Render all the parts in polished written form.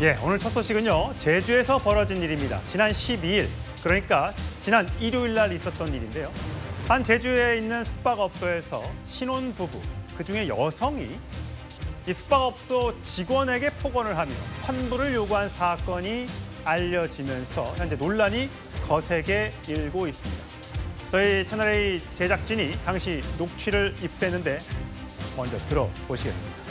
예, 오늘 첫 소식은요. 제주에서 벌어진 일입니다. 지난 12일, 그러니까 지난 일요일 날 있었던 일인데요. 한 제주에 있는 숙박업소에서 신혼부부, 그중에 여성이 이 숙박업소 직원에게 폭언을 하며 환불을 요구한 사건이 알려지면서 현재 논란이 거세게 일고 있습니다. 저희 채널A 제작진이 당시 녹취를 입수했는데 먼저 들어보시겠습니다.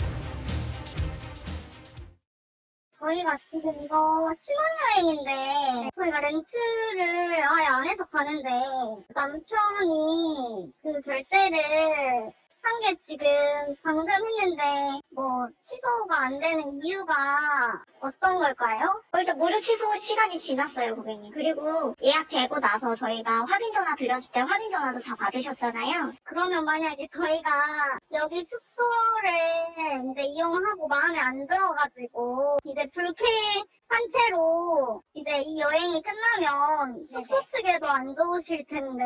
저희가 지금 이거 신혼여행인데 저희가 렌트를 아예 안 해서 가는데 남편이 그 결제를 한 게 지금 방금 했는데 뭐 취소가 안 되는 이유가 어떤 걸까요? 일단 무료 취소 시간이 지났어요, 고객님. 그리고 예약되고 나서 저희가 확인 전화 드렸을 때 확인 전화도 다 받으셨잖아요. 그러면 만약에 저희가 여기 숙소를 이제 이용하고 마음에 안 들어가지고 이제 불쾌한 채로 이제 이 여행이 끝나면 숙소 쓰기도 안 좋으실 텐데.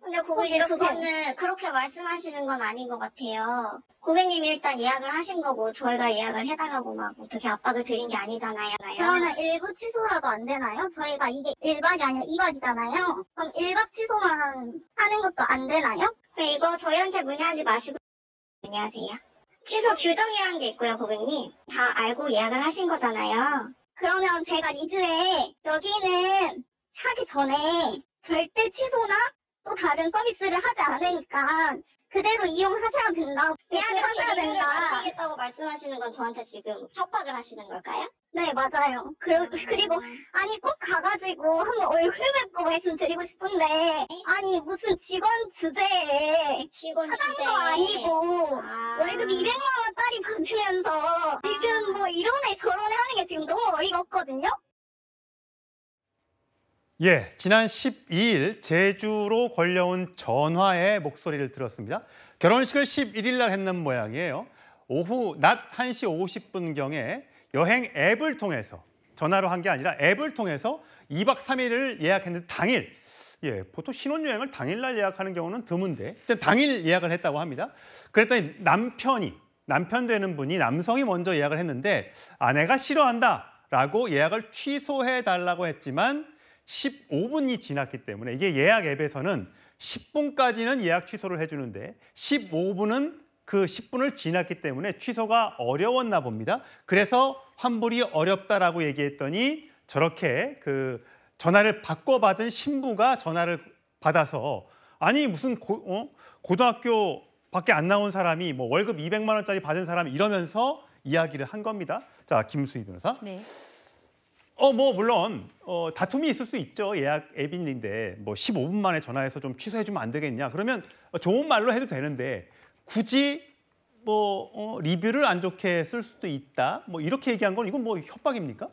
근데 고객님 그거는 그렇게 말씀하시는 건 아닌 것 같아요. 고객님이 일단 예약을 하신 거고 저희가 예약을 해달라고 막 어떻게 압박을 드린 게 아니잖아요. 그러면 일부 취소라도 안 되나요? 저희가 이게 1박이 아니라 2박이잖아요. 그럼 1박 취소만 하는 것도 안 되나요? 이거 저희한테 문의하지 마시고 문의하세요. 취소 규정이라는 게 있고요, 고객님. 다 알고 예약을 하신 거잖아요. 그러면 제가 리뷰에 여기는 하기 전에 절대 취소나 또 다른 서비스를 하지 않으니까 그대로 이용하셔야 된다. 예약을 하셔야 된다. 하겠다고 말씀하시는 건 저한테 지금 협박을 하시는 걸까요? 네, 맞아요. 그리고 아니 꼭 가가지고 한번 얼굴 뵙고 말씀드리고 싶은데 아니 무슨 직원 주제에 사장도 아니고 월급 200만 원짜리 받으면서 지금 뭐 이러네 저러네 하는 게 지금 너무 어이가 없거든요. 예, 지난 12일 제주로 걸려온 전화의 목소리를 들었습니다. 결혼식을 11일 날 했는 모양이에요. 오후 낮 1시 50분경에 여행 앱을 통해서 전화로 한 게 아니라 앱을 통해서 2박 3일을 예약했는데 당일, 예, 보통 신혼여행을 당일날 예약하는 경우는 드문데 일단 당일 예약을 했다고 합니다. 그랬더니 남편 되는 분이 남성이 먼저 예약을 했는데 아내가 싫어한다라고 예약을 취소해달라고 했지만 15분이 지났기 때문에 이게 예약 앱에서는 10분까지는 예약 취소를 해주는데 15분은 그 10분을 지났기 때문에 취소가 어려웠나 봅니다. 그래서 환불이 어렵다라고 얘기했더니 저렇게 그 전화를 바꿔받은 신부가 전화를 받아서 아니 무슨 고등학교밖에 안 나온 사람이 뭐 월급 200만 원짜리 받은 사람이 이러면서 이야기를 한 겁니다. 자, 김수희 변호사. 네. 물론 다툼이 있을 수 있죠. 예약 앱인데 뭐 15분 만에 전화해서 좀 취소해주면 안 되겠냐. 그러면 좋은 말로 해도 되는데 굳이 리뷰를 안 좋게 쓸 수도 있다. 뭐 이렇게 얘기한 건 이건 뭐 협박입니까?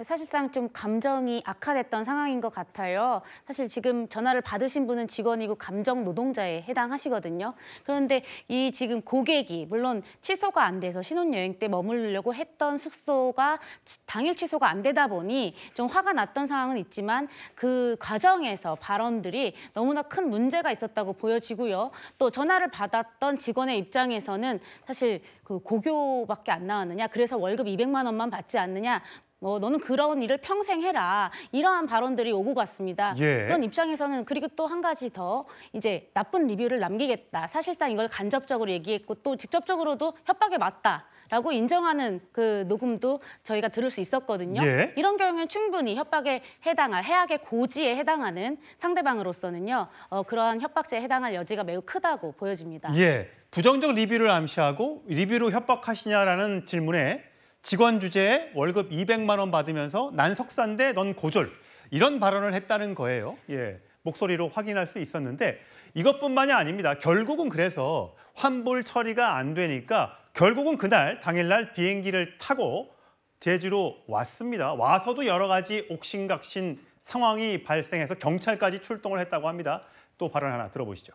사실상 좀 감정이 악화됐던 상황인 것 같아요. 사실 지금 전화를 받으신 분은 직원이고 감정 노동자에 해당하시거든요. 그런데 이 지금 고객이 물론 취소가 안 돼서 신혼여행 때 머무르려고 했던 숙소가 당일 취소가 안 되다 보니 좀 화가 났던 상황은 있지만 그 과정에서 발언들이 너무나 큰 문제가 있었다고 보여지고요. 또 전화를 받았던 직원의 입장에서는 사실 그 고교밖에 안 나왔느냐, 그래서 월급 200만 원만 받지 않느냐, 너는 그런 일을 평생 해라. 이러한 발언들이 오고 갔습니다. 예. 그런 입장에서는 그리고 또 한 가지 더 이제 나쁜 리뷰를 남기겠다. 사실상 이걸 간접적으로 얘기했고 또 직접적으로도 협박에 맞다라고 인정하는 그 녹음도 저희가 들을 수 있었거든요. 예. 이런 경우에는 충분히 협박에 해당할 해악의 고지에 해당하는 상대방으로서는요. 그러한 협박죄에 해당할 여지가 매우 크다고 보여집니다. 예, 부정적 리뷰를 암시하고 리뷰로 협박하시냐라는 질문에 직원 주제에 월급 200만 원 받으면서 난 석사인데 넌 고졸 이런 발언을 했다는 거예요. 예, 목소리로 확인할 수 있었는데 이것뿐만이 아닙니다. 결국은 그래서 환불 처리가 안 되니까 결국은 그날 당일날 비행기를 타고 제주로 왔습니다. 와서도 여러 가지 옥신각신 상황이 발생해서 경찰까지 출동을 했다고 합니다. 또 발언 하나 들어보시죠.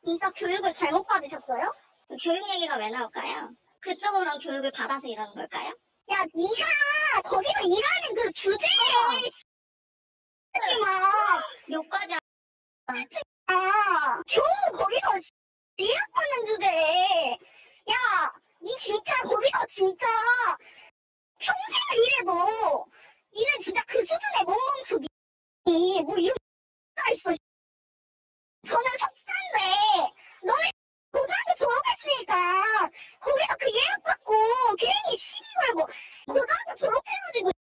진짜 교육을 잘못 받으셨어요? 교육 얘기가 왜 나올까요? 그쪽으로 교육을 받아서 이러는 걸까요? 야, 니가 거기서 일하는 그 주제에 욕까지 겨우 거기서 일하는 주제에 야, 니 진짜 거기서 뭐 이런 가 있어. 저는 석사인데 너는 고등학교 졸업했으니까 거기서 그 예약 받고 괜히 시비 걸고 고등학교 졸업해가지고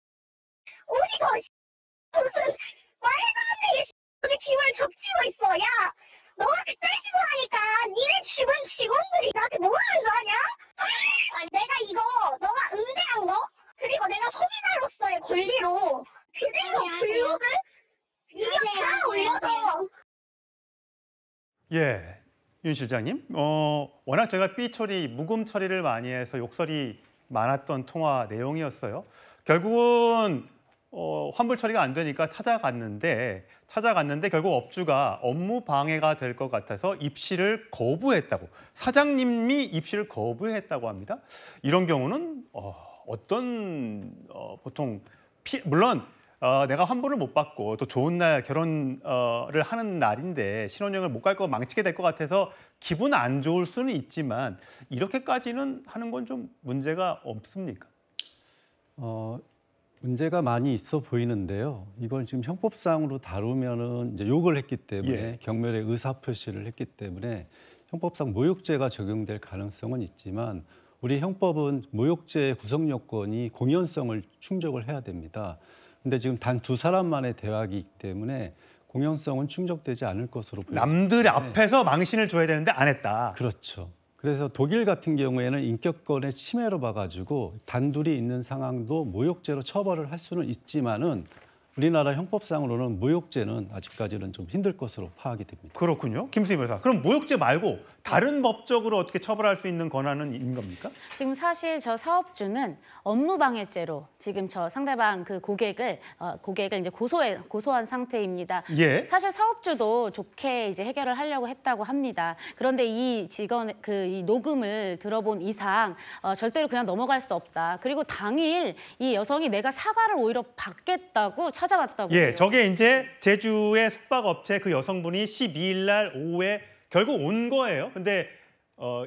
어디서 무슨 말도 안 되게 우리 집을 적치고 있어. 야, 너가 그딴 식으로 하니까 니네 직원들이 나한테 뭐라 하는 거 아냐? 내가 이거 너가 응대한 거 그리고 내가 소비자로서의 권리로 그대로 블로그 이거 다 올려서. 예, 윤 실장님. 워낙 제가 삐 처리, 묵음 처리를 많이 해서 욕설이 많았던 통화 내용이었어요. 결국은 환불 처리가 안 되니까 찾아갔는데 결국 업주가 업무 방해가 될 것 같아서 입실을 거부했다고. 사장님이 입실을 거부했다고 합니다. 이런 경우는 어떤 보통 물론 내가 환불을 못 받고 또 좋은 날 결혼을 하는 날인데 신혼여행을 못 갈 거 망치게 될 것 같아서 기분 안 좋을 수는 있지만 이렇게까지는 하는 건 좀 문제가 없습니까? 문제가 많이 있어 보이는데요. 이걸 지금 형법상으로 다루면은 이제 욕을 했기 때문에 예. 경멸의 의사 표시를 했기 때문에 형법상 모욕죄가 적용될 가능성은 있지만 우리 형법은 모욕죄의 구성 요건이 공연성을 충족을 해야 됩니다. 근데 지금 단 두 사람만의 대화이기 때문에 공연성은 충족되지 않을 것으로 보입니다. 남들 앞에서 망신을 줘야 되는데 안 했다. 그렇죠. 그래서 독일 같은 경우에는 인격권의 침해로 봐가지고 단둘이 있는 상황도 모욕죄로 처벌을 할 수는 있지만은 우리나라 형법상으로는 모욕죄는 아직까지는 좀 힘들 것으로 파악이 됩니다. 그렇군요. 김수희 변호사. 그럼 모욕죄 말고 다른 법적으로 어떻게 처벌할 수 있는 권한은 있는 겁니까? 지금 사실 저 사업주는 업무방해죄로 지금 저 상대방 그 고객을 이제 고소한 상태입니다. 예. 사실 사업주도 좋게 이제 해결을 하려고 했다고 합니다. 그런데 이 직원 이 녹음을 들어본 이상 절대로 그냥 넘어갈 수 없다. 그리고 당일 이 여성이 내가 사과를 오히려 받겠다고 찾아왔다고. 예, 해요. 저게 이제 제주의 숙박업체 그 여성분이 12일 날 오후에 결국 온 거예요. 근데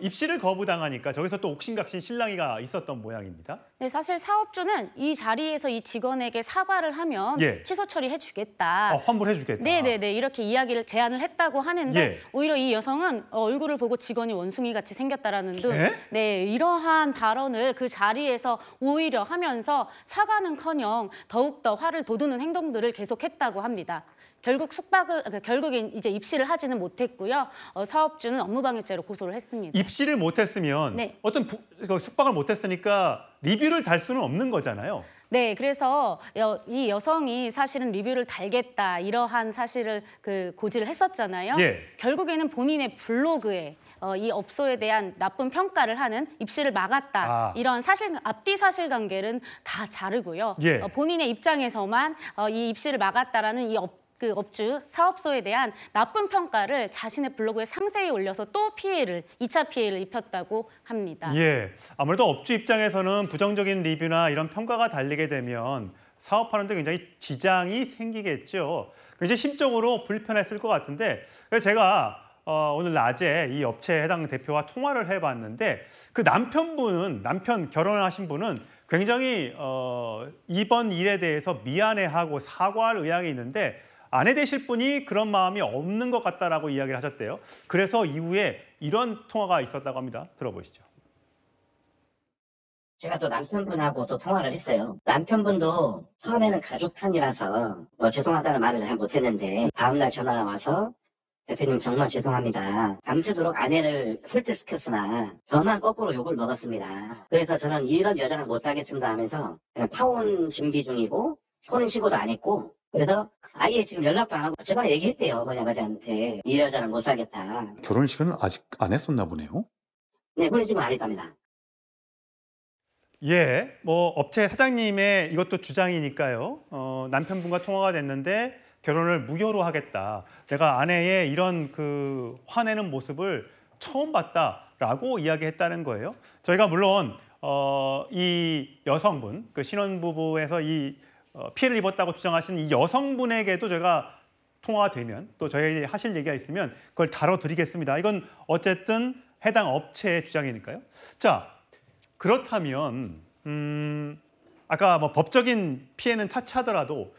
입실을 거부당하니까 저기서 또 옥신각신 실랑이가 있었던 모양입니다. 네, 사실 사업주는 이 자리에서 이 직원에게 사과를 하면 예. 취소 처리해주겠다. 환불해주겠다. 네네네, 이렇게 제안을 했다고 하는데 예. 오히려 이 여성은 얼굴을 보고 직원이 원숭이 같이 생겼다라는 등 예? 네, 이러한 발언을 그 자리에서 오히려 하면서 사과는커녕 더욱더 화를 돋우는 행동들을 계속했다고 합니다. 결국엔 이제 입실을 하지는 못했고요. 사업주는 업무방해죄로 고소를 했습니다. 입실을 못했으면 네. 어떤 숙박을 못했으니까 리뷰를 달 수는 없는 거잖아요. 네, 그래서 이 여성이 사실은 리뷰를 달겠다 이러한 사실을 고지를 했었잖아요. 예. 결국에는 본인의 블로그에 이 업소에 대한 나쁜 평가를 하는 입실을 막았다. 이런 앞뒤 사실관계는 다 자르고요. 예. 본인의 입장에서만 이 입실을 막았다라는 그 업주, 사업소에 대한 나쁜 평가를 자신의 블로그에 상세히 올려서 또 2차 피해를 입혔다고 합니다. 예, 아무래도 업주 입장에서는 부정적인 리뷰나 이런 평가가 달리게 되면 사업하는데 굉장히 지장이 생기겠죠. 굉장히 심적으로 불편했을 것 같은데 그래서 제가 오늘 낮에 이 업체 해당 대표와 통화를 해봤는데 그 남편 결혼하신 분은 굉장히 이번 일에 대해서 미안해하고 사과할 의향이 있는데 아내 되실 분이 그런 마음이 없는 것 같다라고 이야기를 하셨대요. 그래서 이후에 이런 통화가 있었다고 합니다. 들어보시죠. 제가 또 남편분하고 또 통화를 했어요. 남편분도 처음에는 가족 편이라서 죄송하다는 말을 잘 못했는데 다음날 전화가 와서 대표님 정말 죄송합니다. 밤새도록 아내를 설득시켰으나 저만 거꾸로 욕을 먹었습니다. 그래서 저는 이런 여자는 못 살겠습니다 하면서 파혼 준비 중이고 손은 신고도 안 했고 그래서 아예 지금 연락도 안 하고 저번에 얘기했대요. 아버지한테 이 여자는 못 살겠다. 결혼식은 아직 안 했었나 보네요. 네, 혼인신고 안 했답니다. 예, 업체 사장님의 이것도 주장이니까요. 남편분과 통화가 됐는데 결혼을 무효로 하겠다. 내가 아내의 이런 화내는 모습을 처음 봤다라고 이야기했다는 거예요. 저희가 물론 이 여성분, 그 신혼부부에서 이 피해를 입었다고 주장하시는 이 여성분에게도 저희가 통화가 되면 또 저희 하실 얘기가 있으면 그걸 다뤄드리겠습니다. 이건 어쨌든 해당 업체의 주장이니까요. 자, 그렇다면 아까 법적인 피해는 차치하더라도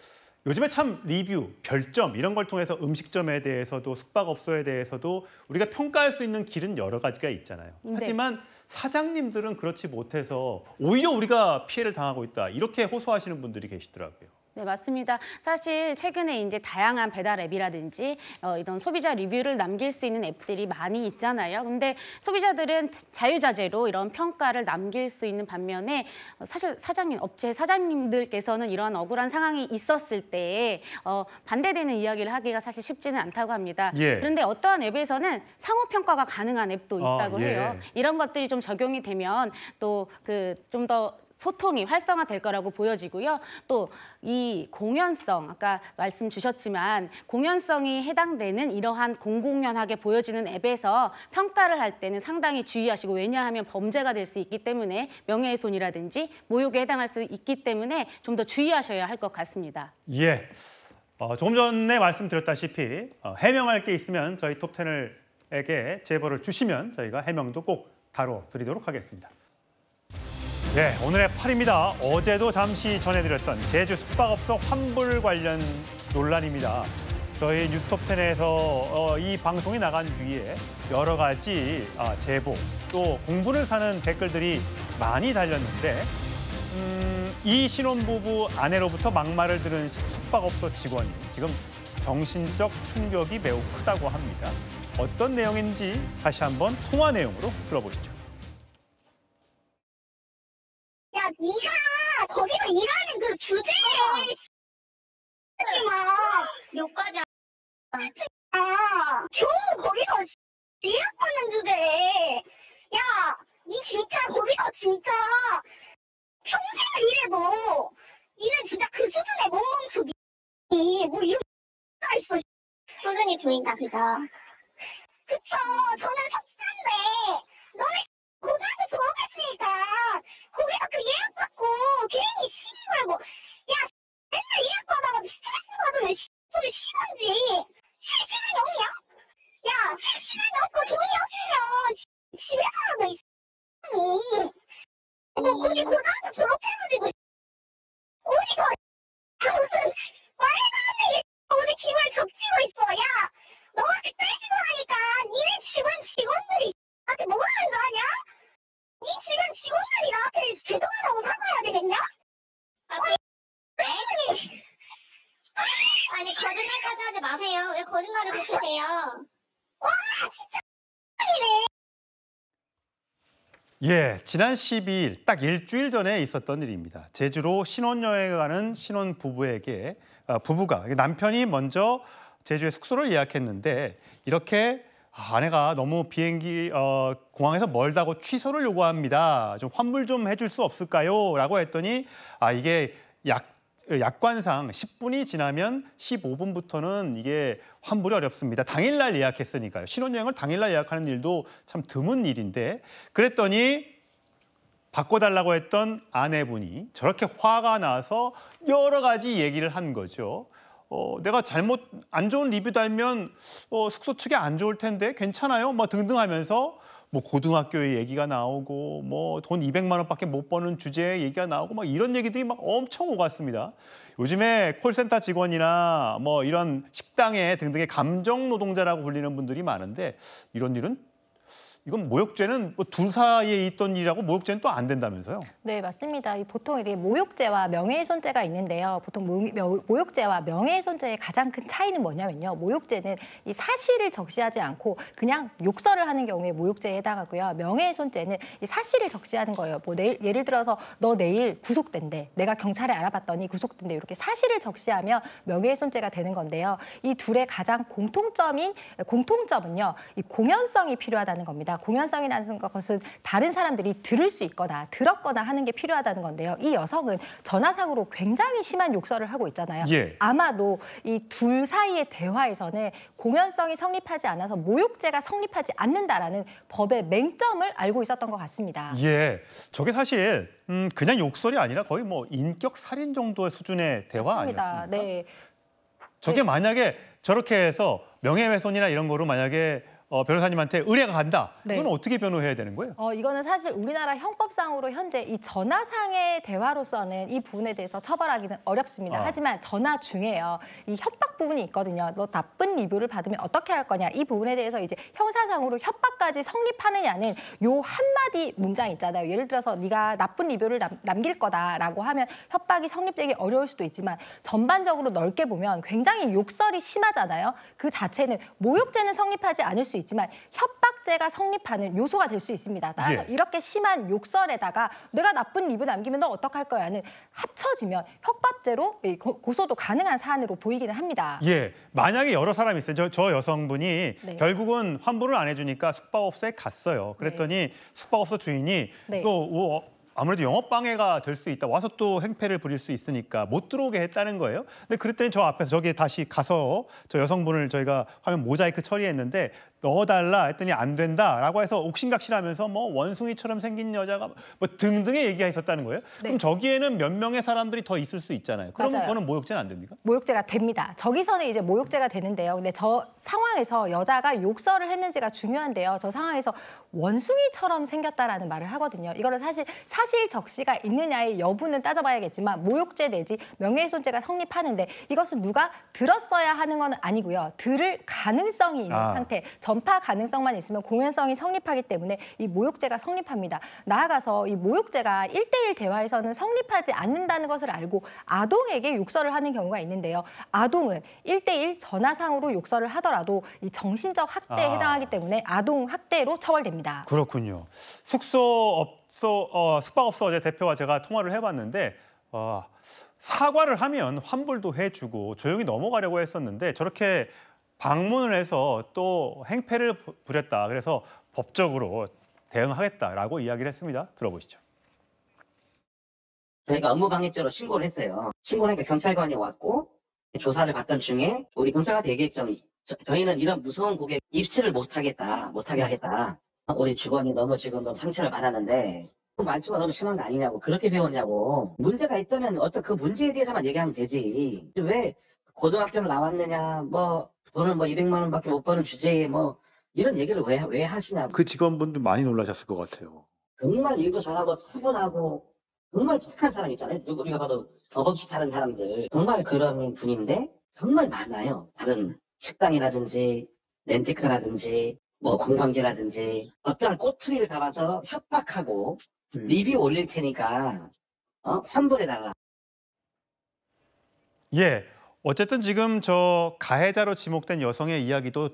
요즘에 참 리뷰, 별점 이런 걸 통해서 음식점에 대해서도 숙박업소에 대해서도 우리가 평가할 수 있는 길은 여러 가지가 있잖아요. 네. 하지만 사장님들은 그렇지 못해서 오히려 우리가 피해를 당하고 있다. 이렇게 호소하시는 분들이 계시더라고요. 네, 맞습니다. 사실 최근에 이제 다양한 배달 앱이라든지 이런 소비자 리뷰를 남길 수 있는 앱들이 많이 있잖아요. 근데 소비자들은 자유자재로 이런 평가를 남길 수 있는 반면에 사실 업체 사장님들께서는 이러한 억울한 상황이 있었을 때 반대되는 이야기를 하기가 사실 쉽지는 않다고 합니다. 예. 그런데 어떠한 앱에서는 상호 평가가 가능한 앱도 있다고 예. 해요. 이런 것들이 좀 적용이 되면 또 좀 더 소통이 활성화될 거라고 보여지고요. 또 이 공연성, 아까 말씀 주셨지만 공연성이 해당되는 이러한 공공연하게 보여지는 앱에서 평가를 할 때는 상당히 주의하시고, 왜냐하면 범죄가 될 수 있기 때문에 명예훼손이라든지 모욕에 해당할 수 있기 때문에 좀 더 주의하셔야 할 것 같습니다. 예. 조금 전에 말씀드렸다시피 해명할 게 있으면 저희 톱10에게 제보를 주시면 저희가 해명도 꼭 다뤄드리도록 하겠습니다. 네, 오늘의 8입니다. 어제도 잠시 전해드렸던 제주 숙박업소 환불 관련 논란입니다. 저희 뉴스톱10에서 이 방송이 나간 뒤에 여러 가지 제보, 또 공분을 사는 댓글들이 많이 달렸는데 이 신혼부부 아내로부터 막말을 들은 숙박업소 직원이 지금 정신적 충격이 매우 크다고 합니다. 어떤 내용인지 다시 한번 통화 내용으로 들어보시죠. 야, 네가 거기서 일하는 그 주제에 막 욕까지 겨우 거기서 일하는 주제에 야, 니 진짜 거기서 진짜 평생을 일해도 니는 진짜 그 수준의 몸몸수비 뭐 이런 가 있어. 수준이 보인다, 그죠? 그쵸. 저는 석사인데 너네 고등학교 졸업했으니까 거기서 그 예약 받고 괜히 시비 걸고 야 맨날 예약 받아가지고 스트레스 받으면 소리 시간지 쉴 시간이 없냐? 야 쉴 시간이 없고 돈이 없으면 집에 살아도 있으니 뭐 거기 고등학교 졸업해가지고 어디가 무슨 말도 안 되게 우리 기분 적지고 있어. 야 너가 그때 시도하니까 니네 직원들이 나한테 뭐라 하는 거 아냐? 니 지금 직원들이 나한테 죄송하다고 사과해야 되겠냐? 아니, 거짓말까지 하지 마세요. 왜 거짓말을 그렇게 해요? 와 진짜 이래. 예, 지난 12일 딱 일주일 전에 있었던 일입니다. 제주로 신혼여행을 가는 신혼부부에게 부부가 남편이 먼저 제주에 숙소를 예약했는데 이렇게 아내가 너무 비행기 공항에서 멀다고 취소를 요구합니다. 좀 환불 좀 해줄 수 없을까요? 라고 했더니 이게 약관상 10분이 지나면 15분부터는 이게 환불이 어렵습니다. 당일날 예약했으니까요. 신혼여행을 당일날 예약하는 일도 참 드문 일인데 그랬더니 바꿔달라고 했던 아내분이 저렇게 화가 나서 여러 가지 얘기를 한 거죠. 내가 안 좋은 리뷰 달면 숙소 측이 안 좋을 텐데 괜찮아요? 뭐 등등 하면서 뭐 고등학교의 얘기가 나오고 뭐 돈 200만 원밖에 못 버는 주제의 얘기가 나오고 막 이런 얘기들이 막 엄청 오갔습니다. 요즘에 콜센터 직원이나 뭐 이런 식당에 등등의 감정 노동자라고 불리는 분들이 많은데 이런 일은 이건 모욕죄는 뭐 둘 사이에 있던 일이라고 모욕죄는 또 안 된다면서요? 네, 맞습니다. 보통 이게 모욕죄와 명예훼손죄가 있는데요. 보통 모욕죄와 명예훼손죄의 가장 큰 차이는 뭐냐면요. 모욕죄는 이 사실을 적시하지 않고 그냥 욕설을 하는 경우에 모욕죄에 해당하고요. 명예훼손죄는 이 사실을 적시하는 거예요. 뭐 예를 들어서 너 내일 구속된대. 내가 경찰에 알아봤더니 구속된대. 이렇게 사실을 적시하면 명예훼손죄가 되는 건데요. 이 둘의 가장 공통점은요. 이 공연성이 필요하다는 겁니다. 공연성이라는 것은 다른 사람들이 들을 수 있거나 들었거나 하는 게 필요하다는 건데요. 이 여성은 전화상으로 굉장히 심한 욕설을 하고 있잖아요. 예. 아마도 이 둘 사이의 대화에서는 공연성이 성립하지 않아서 모욕죄가 성립하지 않는다라는 법의 맹점을 알고 있었던 것 같습니다. 예, 저게 사실 그냥 욕설이 아니라 거의 뭐 인격 살인 정도의 수준의 대화 맞습니다. 아니었습니까? 네. 저게 만약에 저렇게 해서 명예훼손이나 이런 거로 만약에 변호사님한테 의뢰가 간다. 네. 이건 어떻게 변호해야 되는 거예요? 이거는 사실 우리나라 형법상으로 현재 이 전화상의 대화로서는 이 부분에 대해서 처벌하기는 어렵습니다. 하지만 전화 중에요. 이 협박 부분이 있거든요. 너 나쁜 리뷰를 받으면 어떻게 할 거냐. 이 부분에 대해서 이제 형사상으로 협박까지 성립하느냐는 요 한마디 문장 있잖아요. 예를 들어서 네가 나쁜 리뷰를 남길 거다라고 하면 협박이 성립되기 어려울 수도 있지만 전반적으로 넓게 보면 굉장히 욕설이 심하잖아요. 그 자체는 모욕죄는 성립하지 않을 수 있지만 협박죄가 성립하는 요소가 될 수 있습니다. 따라서 이렇게 심한 욕설에다가 내가 나쁜 리뷰 남기면 너 어떡할 거야는 합쳐지면 협박죄로 고소도 가능한 사안으로 보이기는 합니다. 예, 만약에 여러 사람이 있어요. 저 여성분이 네. 결국은 환불을 안 해주니까 숙박업소에 갔어요. 그랬더니 숙박업소 주인이 네. 또 아무래도 영업방해가 될 수 있다. 와서 또 행패를 부릴 수 있으니까 못 들어오게 했다는 거예요. 근데 그랬더니 저 앞에서 저기 다시 가서 저 여성분을 저희가 화면 모자이크 처리했는데 넣어달라 했더니 안 된다라고 해서 옥신각신하면서 뭐 원숭이처럼 생긴 여자가 뭐 등등의 얘기가 있었다는 거예요. 네. 그럼 저기에는 몇 명의 사람들이 더 있을 수 있잖아요. 그럼 맞아요. 그거는 모욕죄는 안 됩니까? 모욕죄가 됩니다. 저기서는 이제 모욕죄가 되는데요. 근데 저 상황에서 여자가 욕설을 했는지가 중요한데요. 저 상황에서 원숭이처럼 생겼다라는 말을 하거든요. 이거는 사실 적시가 있느냐의 여부는 따져봐야겠지만 모욕죄 내지 명예훼손죄가 성립하는데 이것은 누가 들었어야 하는 건 아니고요. 들을 가능성이 있는 상태, 전파 가능성만 있으면 공연성이 성립하기 때문에 이 모욕죄가 성립합니다. 나아가서 이 모욕죄가 1대1 대화에서는 성립하지 않는다는 것을 알고 아동에게 욕설을 하는 경우가 있는데요. 아동은 1대1 전화상으로 욕설을 하더라도 이 정신적 학대에 해당하기 때문에 아동 학대로 처벌됩니다. 그렇군요. 숙박업소 어제 대표와 제가 통화를 해봤는데 사과를 하면 환불도 해주고 조용히 넘어가려고 했었는데 저렇게 방문을 해서 또 행패를 부렸다. 그래서 법적으로 대응하겠다라고 이야기를 했습니다. 들어보시죠. 저희가 업무방해죄로 신고를 했어요. 신고를 하니까 경찰관이 왔고 조사를 받던 중에 우리 경찰한테 얘기했죠. 저희는 이런 무서운 고객 입치를 못하게 하겠다. 우리 직원이 너무 지금 상처를 받았는데 그 말투가 너무 심한 거 아니냐고 그렇게 배웠냐고 문제가 있다면 어떤 그 문제에 대해서만 얘기하면 되지 왜 고등학교를 나왔느냐 뭐 돈은 뭐 200만 원밖에 못 버는 주제에 뭐 이런 얘기를 왜 하시냐고. 그 직원분들 많이 놀라셨을 것 같아요. 정말 일도 잘하고 차분하고 정말 착한 사람 있잖아요. 우리가 봐도 덕없이 사는 사람들 정말 그런 분인데 정말 많아요. 다른 식당이라든지 렌트카라든지 뭐 관광지라든지 어떤 꼬투리를 잡아서 협박하고 리뷰 올릴 테니까 환불해달라. 예, 어쨌든 지금 저 가해자로 지목된 여성의 이야기도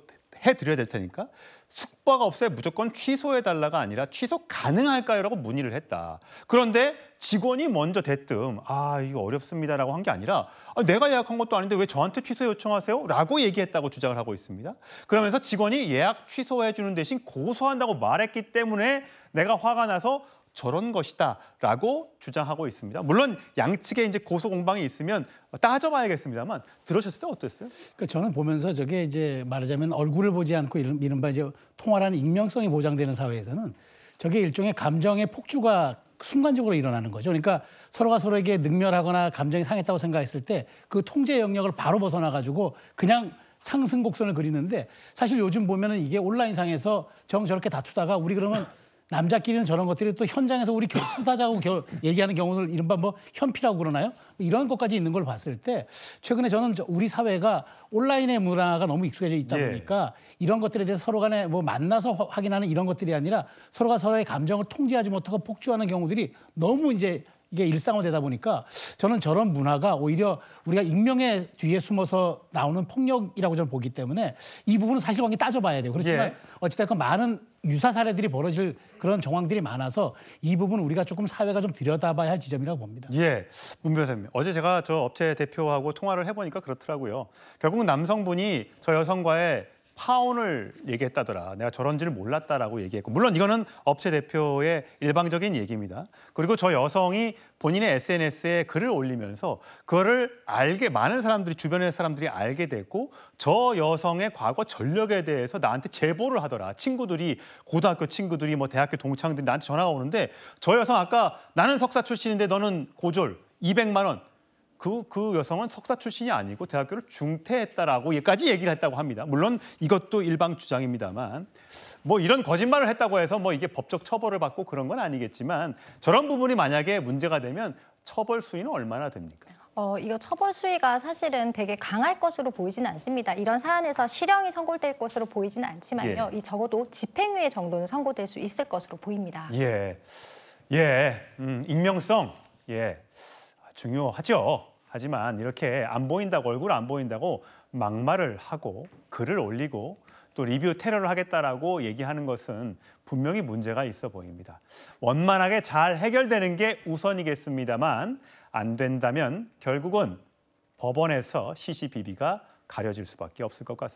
해드려야 될 테니까 숙박업소에 무조건 취소해달라가 아니라 취소 가능할까요?라고 문의를 했다. 그런데 직원이 먼저 대뜸 이거 어렵습니다라고 한 게 아니라 내가 예약한 것도 아닌데 왜 저한테 취소 요청하세요? 라고 얘기했다고 주장을 하고 있습니다. 그러면서 직원이 예약 취소해 주는 대신 고소한다고 말했기 때문에 내가 화가 나서 저런 것이다라고 주장하고 있습니다. 물론 양측에 이제 고소 공방이 있으면 따져봐야겠습니다만 들으셨을 때 어땠어요? 그러니까 저는 보면서 저게 이제 말하자면 얼굴을 보지 않고 이른바 이제 통화라는 익명성이 보장되는 사회에서는 저게 일종의 감정의 폭주가 순간적으로 일어나는 거죠. 그러니까 서로가 서로에게 능멸하거나 감정이 상했다고 생각했을 때 그 통제 영역을 바로 벗어나 가지고 그냥 상승 곡선을 그리는데 사실 요즘 보면은 이게 온라인상에서 저렇게 다투다가 우리 그러면 남자끼리는 저런 것들이 또 현장에서 우리 투다자고 얘기하는 경우를 이른바 뭐 현피라고 그러나요? 이런 것까지 있는 걸 봤을 때 최근에 저는 우리 사회가 온라인의 문화가 너무 익숙해져 있다 보니까 이런 것들에 대해서 서로 간에 뭐 만나서 확인하는 이런 것들이 아니라 서로가 서로의 감정을 통제하지 못하고 폭주하는 경우들이 너무 이제 이게 일상화되다 보니까 저는 저런 문화가 오히려 우리가 익명의 뒤에 숨어서 나오는 폭력이라고 저는 보기 때문에 이 부분은 사실관계 따져봐야 돼요. 그렇지만 어찌됐건 많은 유사 사례들이 벌어질 그런 정황들이 많아서 이 부분은 우리가 조금 사회가 좀 들여다봐야 할 지점이라고 봅니다. 예, 문 변호사님. 어제 제가 저 업체 대표하고 통화를 해보니까 그렇더라고요. 결국 남성분이 저 여성과의 파혼을 얘기했다더라. 내가 저런지를 몰랐다라고 얘기했고 물론 이거는 업체 대표의 일방적인 얘기입니다. 그리고 저 여성이 본인의 SNS에 글을 올리면서 그거를 많은 사람들이 주변의 사람들이 알게 됐고 저 여성의 과거 전력에 대해서 나한테 제보를 하더라. 친구들이 고등학교 친구들이 뭐 대학교 동창들이 나한테 전화가 오는데 저 여성 아까 나는 석사 출신인데 너는 고졸 200만 원 그 여성은 석사 출신이 아니고 대학교를 중퇴했다라고까지 얘기를 했다고 합니다. 물론 이것도 일방 주장입니다만 뭐 이런 거짓말을 했다고 해서 뭐 이게 법적 처벌을 받고 그런 건 아니겠지만 저런 부분이 만약에 문제가 되면 처벌 수위는 얼마나 됩니까? 이거 처벌 수위가 사실은 되게 강할 것으로 보이지는 않습니다. 이런 사안에서 실형이 선고될 것으로 보이지는 않지만요. 이 적어도 집행유예 정도는 선고될 수 있을 것으로 보입니다. 익명성, 중요하죠. 하지만 이렇게 안 보인다고, 얼굴 안 보인다고 막말을 하고 글을 올리고 또 리뷰 테러를 하겠다라고 얘기하는 것은 분명히 문제가 있어 보입니다. 원만하게 잘 해결되는 게 우선이겠습니다만 안 된다면 결국은 법원에서 시시비비가 가려질 수밖에 없을 것 같습니다.